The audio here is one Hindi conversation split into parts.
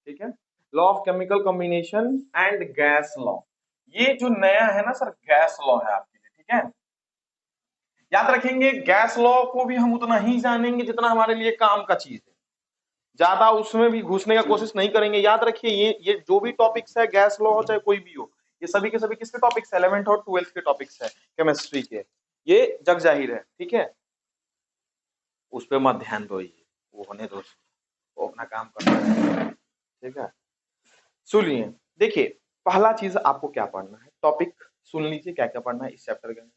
ठीक है। Law of chemical combination and gas law, ये जो नया है ना सर, गैस लॉ है आपके लिए, ठीक है। याद रखेंगे गैस लॉ को भी हम उतना ही जानेंगे जितना हमारे लिए काम का चीज है, ज्यादा उसमें भी घुसने का कोशिश नहीं करेंगे। याद रखिए ये जो भी टॉपिक्स है, गैस लॉ हो चाहे कोई भी हो, ये सभी के सभी किसके टॉपिक्स है, 11th और 12th के टॉपिक्स है केमिस्ट्री के, ये जग जाहिर है, ठीक है। उस पर मत ध्यान दो, ये वो होने दो, वो अपना काम करता है, ठीक है। सुनिए, देखिए पहला चीज आपको क्या पढ़ना है, टॉपिक सुन लीजिए क्या क्या पढ़ना है इस चैप्टर के अंदर।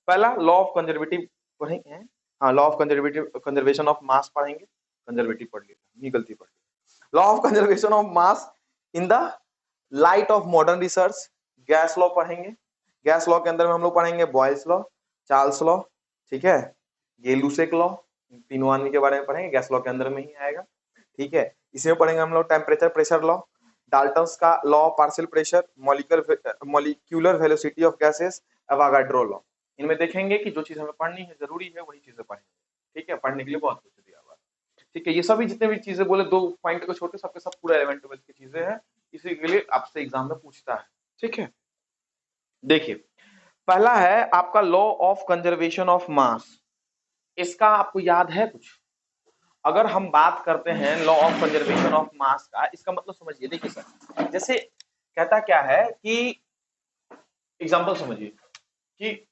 पहला लॉ ऑफ कंजर्वेटिव पढ़ेंगे, हाँ law of conservation of mass पढ़ेंगे, कंजर्वेटिव पढ़ लिया, ये गलती पढ़ ली। Law of conservation of mass in the light of modern research, gas law पढ़ेंगे। गैस लॉ के अंदर में हम लोग पढ़ेंगे बॉयल्स लॉ, चार्ल्स लॉ, ठीक है, ये लूसेक लॉ, तीनों आदमी के बारे में पढ़ेंगे, गैस लॉ के अंदर में ही आएगा, ठीक है। इसमें पढ़ेंगे हम लोग टेम्परेचर प्रेशर लॉ, डाल्टन्स का law, partial pressure, molecular velocity of gases, Avogadro law. इनमें देखेंगे कि जो चीज हमें पढ़नी है जरूरी है वही चीजें पढ़ेंगे, ठीक है। पढ़ने के लिए बहुत कुछ दिया हुआ है, ठीक है। ये सभी जितने भी चीजें बोले, 2 पॉइंट को छोटे, सबके सब पूरा 11th 12th की चीजें हैं, इसी के लिए आपसे एग्जाम में पूछता है, ठीक है। देखिए पहला है आपका लॉ ऑफ कंजर्वेशन ऑफ मास, इसका आपको याद है कुछ? अगर हम बात करते हैं लॉ ऑफ कंजर्वेशन ऑफ मास का, इसका मतलब समझिए, देखिए सर, जैसे कहता क्या है कि एग्जांपल समझिए, कि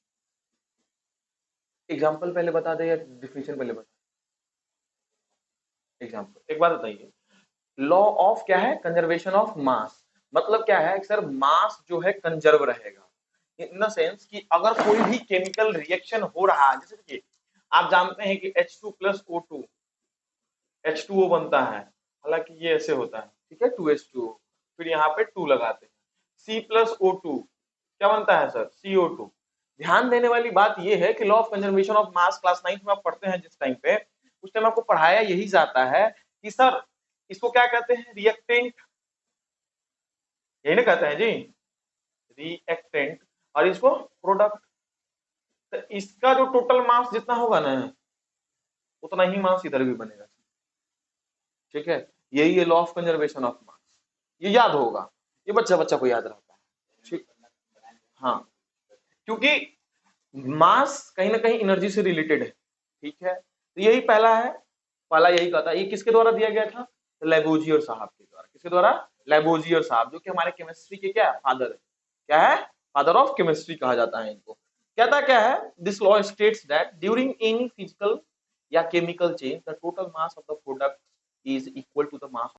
एग्जांपल पहले बता दे या डिफिनेशन पहले बता? एग्जांपल एक बात बताइए, लॉ ऑफ क्या है, कंजर्वेशन ऑफ मास, मतलब क्या है सर, मास जो है कंजर्व रहेगा, इन द सेंस कि अगर कोई भी केमिकल रिएक्शन हो रहा है, जैसे देखिए आप जानते हैं कि H2 प्लस O2 H2O बनता है, हालांकि ये ऐसे होता है, ठीक है, 2H2O, फिर यहाँ पे 2 लगाते हैं, C प्लस O2 क्या बनता है सर, CO2। ध्यान देने वाली बात ये है कि law of conservation of mass class 9th में आप पढ़ते हैं जिस टाइम पे, उस टाइम आपको पढ़ाया यही जाता है कि सर इसको क्या कहते हैं, रिएक्टेंट, यही ना कहते हैं जी, रिएक्टेंट, और इसको प्रोडक्ट। तो इसका जो टोटल मास जितना होगा ना, उतना ही मास इधर भी बनेगा, ठीक है। यही है लॉ ऑफ कंजर्वेशन ऑफ मास, ये याद होगा, ये बच्चा बच्चा को याद रहता है, ठीक। हाँ, क्योंकि मास कहीं ना कहीं एनर्जी से रिलेटेड है, ठीक है। तो यही पहला है, पहला यही कहता है, ये किसके द्वारा दिया गया था, लैबोजियर साहब के द्वारा। किसके द्वारा, लैबोजियर साहब, जो कि हमारे केमिस्ट्री के क्या फादर है, क्या है, फादर ऑफ केमिस्ट्री कहा जाता है इनको। कहता क्या है, this law states that during any physical या chemical change the total mass of the product is equal to the mass